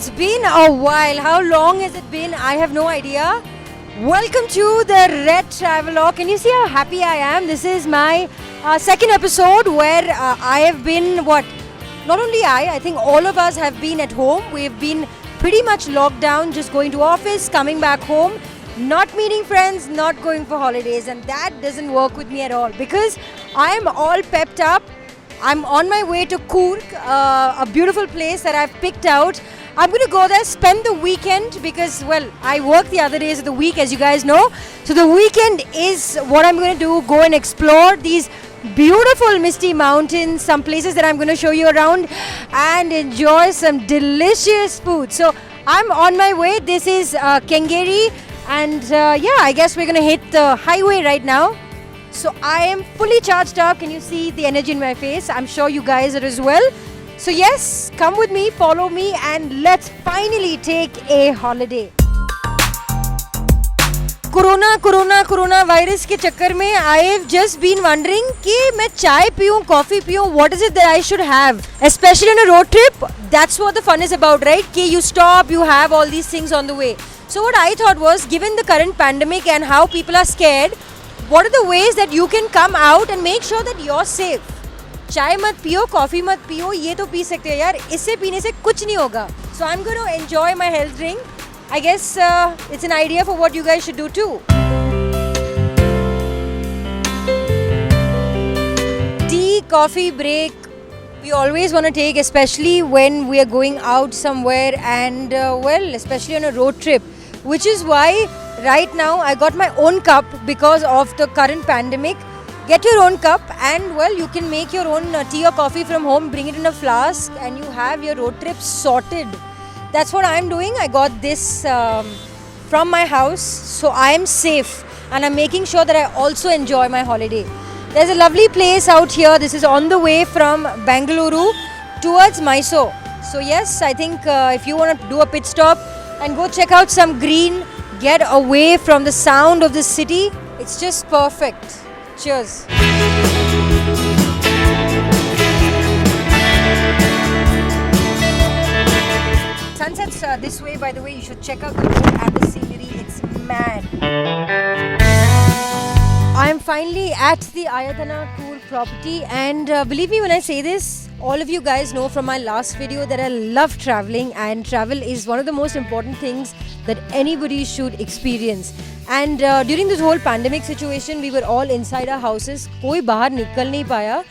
It's been a while. How long has it been? I have no idea. Welcome to the Red Travelogue. Can you see how happy I am? This is my second episode where I have been not only I think all of us have been at home. We've been pretty much locked down, just going to office, coming back home, not meeting friends, not going for holidays, and that doesn't work with me at all because I'm all pepped up. I'm on my way to Coorg, a beautiful place that I've picked out. I'm going to go there, spend the weekend because, I work the other days of the week, as you guys know. So the weekend is what I'm going to do, go and explore these beautiful misty mountains, some places that I'm going to show you around and enjoy some delicious food. So I'm on my way. This is Kengeri and I guess we're going to hit the highway right now. So I am fully charged up. Can you see the energy in my face? I'm sure you guys are as well. So yes, come with me, follow me and let's finally take a holiday. Corona virus के चक्कर में I have just been wondering कि मैं चाय पीऊँ, coffee पीऊँ, what is it that I should have? Especially on a road trip, that's what the fun is about, right? कि you stop, you have all these things on the way. So what I thought was, given the current pandemic and how people are scared, what are the ways that you can come out and make sure that you're safe? चाय मत पियो, coffee मत पियो, ये तो P सकते हो यार, इससे पीने से कुछ नहीं होगा. So I'm going to enjoy my health drink. I guess it's an idea for what you guys should do too. Tea, coffee break, we always want to take, especially when we are going out somewhere and especially on a road trip, which is why right now I got my own cup because of the current pandemic. Get your own cup and you can make your own tea or coffee from home, bring it in a flask and you have your road trip sorted. That's what I'm doing. I got this from my house, so I am safe and I'm making sure that I also enjoy my holiday. There's a lovely place out here. This is on the way from Bengaluru towards Mysore. So yes, I think if you want to do a pit stop and go check out some green, get away from the sound of the city, it's just perfect. Cheers. Sunsets this way, by the way, you should check out the road and the scenery. It's mad. I am finally at the Ayatana Coorg property and believe me when I say this, all of you guys know from my last video that I love traveling and travel is one of the most important things that anybody should experience. And during this whole pandemic situation, we were all inside our houses. कोई बाहर निकल नहीं पाया.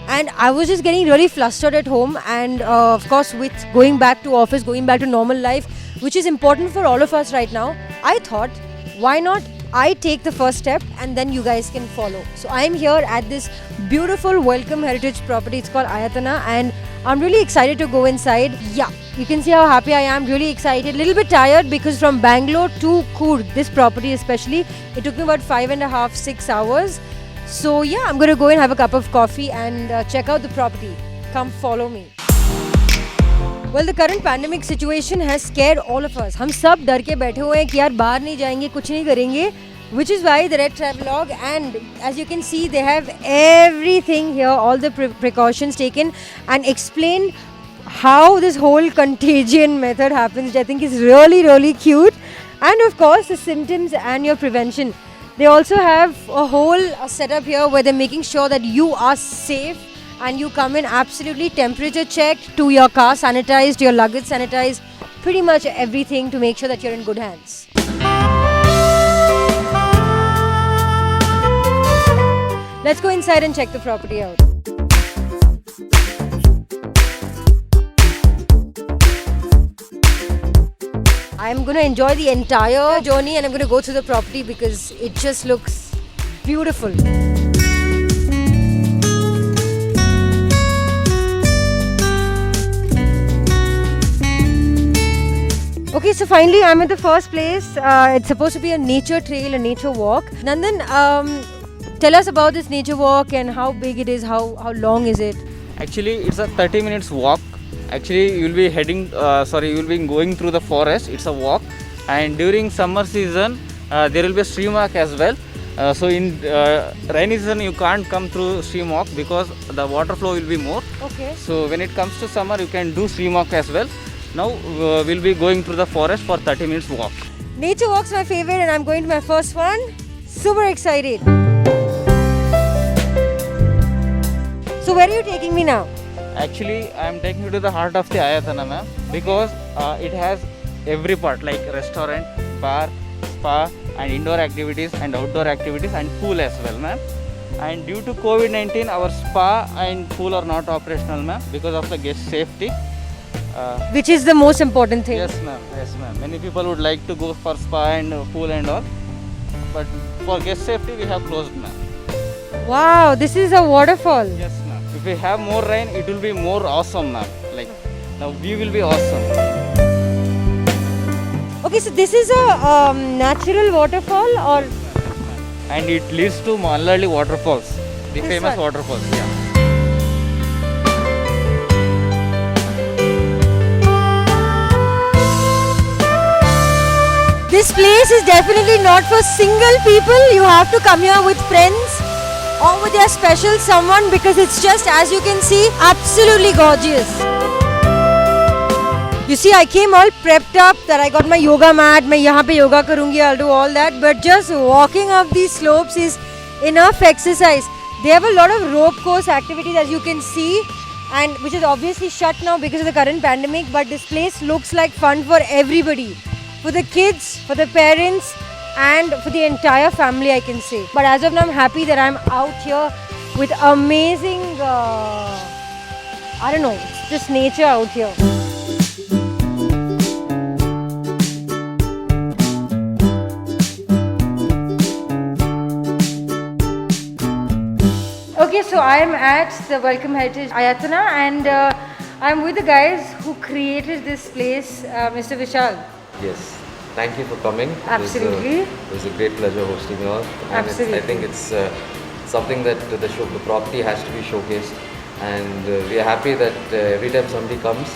And I was just getting really flustered at home and of course with going back to office, going back to normal life, which is important for all of us right now, I thought, why not I take the first step and then you guys can follow. So I am here at this beautiful welcome heritage property. It's called Ayatana and I'm really excited to go inside. Yeah, you can see how happy I am, really excited, little bit tired because from Bangalore to Coorg, this property especially, it took me about 5.5-6 hours. So yeah, I'm going to go and have a cup of coffee and check out the property. Come follow me. Well, the current pandemic situation has scared all of us. हम सब डर के बैठे हुए हैं कि यार बाहर नहीं जाएंगे, कुछ नहीं करेंगे. Which is why the Red Travelogue, and as you can see, they have everything here, all the precautions taken and explained how this whole contagion method happens, which I think is really, really cute. And of course, the symptoms and your prevention. They also have a whole setup here where they're making sure that you are safe and you come in absolutely temperature checked, to your car sanitized, your luggage sanitized, pretty much everything to make sure that you're in good hands. Let's go inside and check the property out. I'm going to enjoy the entire journey and I'm going to go through the property because it just looks beautiful. Okay, so finally I'm at the first place. It's supposed to be a nature trail, a nature walk. Nandan, tell us about this nature walk and how big it is, how long is it? Actually, it's a 30 minutes walk. Actually, you'll be going through the forest. It's a walk. And during summer season, there will be a stream walk as well. So in rainy season, you can't come through stream walk because the water flow will be more. Okay. So when it comes to summer, you can do stream walk as well. Now we'll be going through the forest for 30 minutes walk. Nature walk's my favorite, and I'm going to my first one. Super excited. So where are you taking me now? Actually, I am taking you to the heart of the Ayatana, ma'am, because it has every part like restaurant, bar, spa, and indoor activities and outdoor activities and pool as well, ma'am. And due to COVID-19, our spa and pool are not operational, ma'am, because of the guest safety. Which is the most important thing. Yes, ma'am. Yes, ma'am. Many people would like to go for spa and pool and all, but for guest safety, we have closed, ma'am. Wow, this is a waterfall. Yes, ma'am. If we have more rain, it will be more awesome, ma'am. Like the view will be awesome. Okay, so this is a natural waterfall, or And it leads to Mallalli waterfalls, the This famous one? waterfalls. Yeah. this place is definitely not for single people. You have to come here with friends or with your special someone, because it's just, as you can see, absolutely gorgeous. You see, I came all prepped up that I got my yoga mat, मैं यहाँ पे yoga करूँगी, I'll do all that. But just walking up these slopes is enough exercise. They have a lot of rope course activities, as you can see, and which is obviously shut now because of the current pandemic. But this place looks like fun for everybody, for the kids, for the parents, and for the entire family, I can say. But as of now, I'm happy that I'm out here with amazing, I don't know, it's just nature out here. Okay, so I'm at the Welcome Heritage Ayatana, and I'm with the guys who created this place, Mr. Vishal. Yes, thank you for coming. Absolutely. It was a great pleasure hosting you all. And Absolutely. I think it's something that the property has to be showcased, and we are happy that every time somebody comes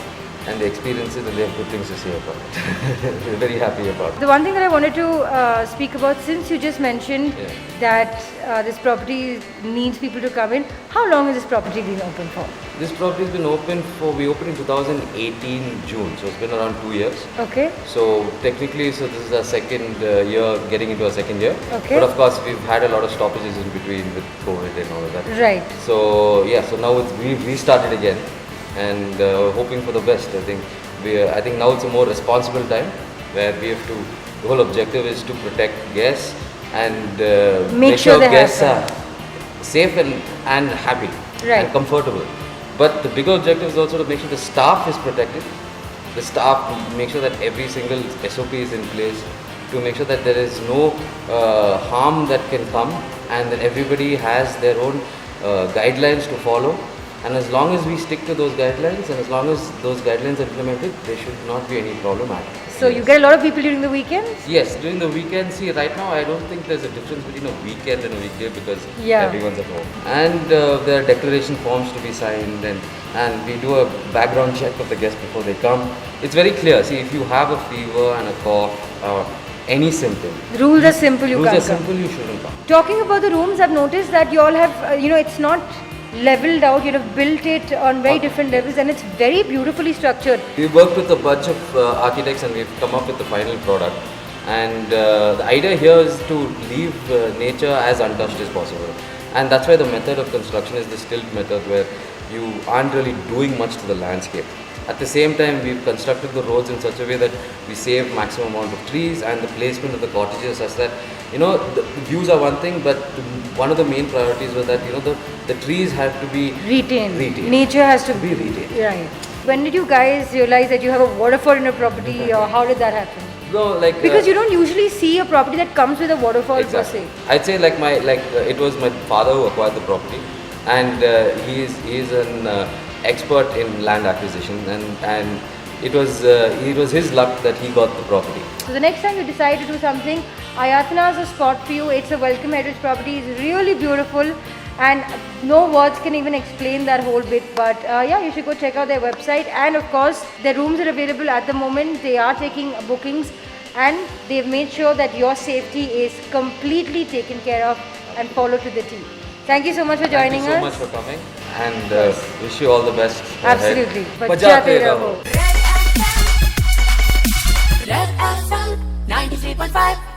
and they experience it and they have good things to say about it. We're very happy about it. The one thing that I wanted to speak about, since you just mentioned Yeah. that this property needs people to come in, how long has this property been open for? This property has been open we opened in 2018 June, so it's been around 2 years. Okay. So technically, this is our second year, getting into our second year. Okay. But of course, we've had a lot of stoppages in between with COVID and all of that. Right. So yeah, so now we've restarted again, and hoping for the best. I think now it's a more responsible time where we have to. The whole objective is to protect guests and Make sure they have guests fun. are safe and happy Right. and comfortable. But the bigger objective is also to make sure the staff is protected. The staff, make sure that every single SOP is in place, to make sure that there is no harm that can come, and that everybody has their own guidelines to follow. And as long as we stick to those guidelines, and as long as those guidelines are implemented, there should not be any problem at all. So you get a lot of people during the weekends? Yes, during the weekend. See, right now I don't think there's a difference between a weekend and a weekday, because Yeah. everyone's at home. And there are declaration forms to be signed, and we do a background check of the guests before they come. It's very clear. See, if you have a fever and a cough or any symptom, The rules are simple, you rules are can't come. simple, you shouldn't come. Talking about the rooms, I've noticed that you all have, it's not leveled out, you have built it on very different levels, and it's very beautifully structured. We worked with a bunch of architects, and we've come up with the final product. And the idea here is to leave nature as untouched as possible. And that's why the method of construction is the stilt method, where you aren't really doing much to the landscape. At the same time, we've constructed the roads in such a way that we save maximum amount of trees, and the placement of the cottages such that, the views are one thing, but one of the main priorities was that, the trees have to be Retained. Retained. Nature has to be retained. Right. When did you guys realize that you have a waterfall in a property, or how did that happen? No, like Because you don't usually see a property that comes with a waterfall exactly. per se. I'd say it was my father who acquired the property, and he is an expert in land acquisition, and it was his luck that he got the property. So the next time you decide to do something, Ayatana is a spot for you. It's a welcome heritage property. It's really beautiful, and no words can even explain that whole bit. But you should go check out their website. And of course, their rooms are available at the moment. They are taking bookings, and they've made sure that your safety is completely taken care of and followed to the T. Thank you so much for joining Thank you so us. much for coming, and wish you all the best. ahead. Absolutely. Bajate raho. Raho. 93.5.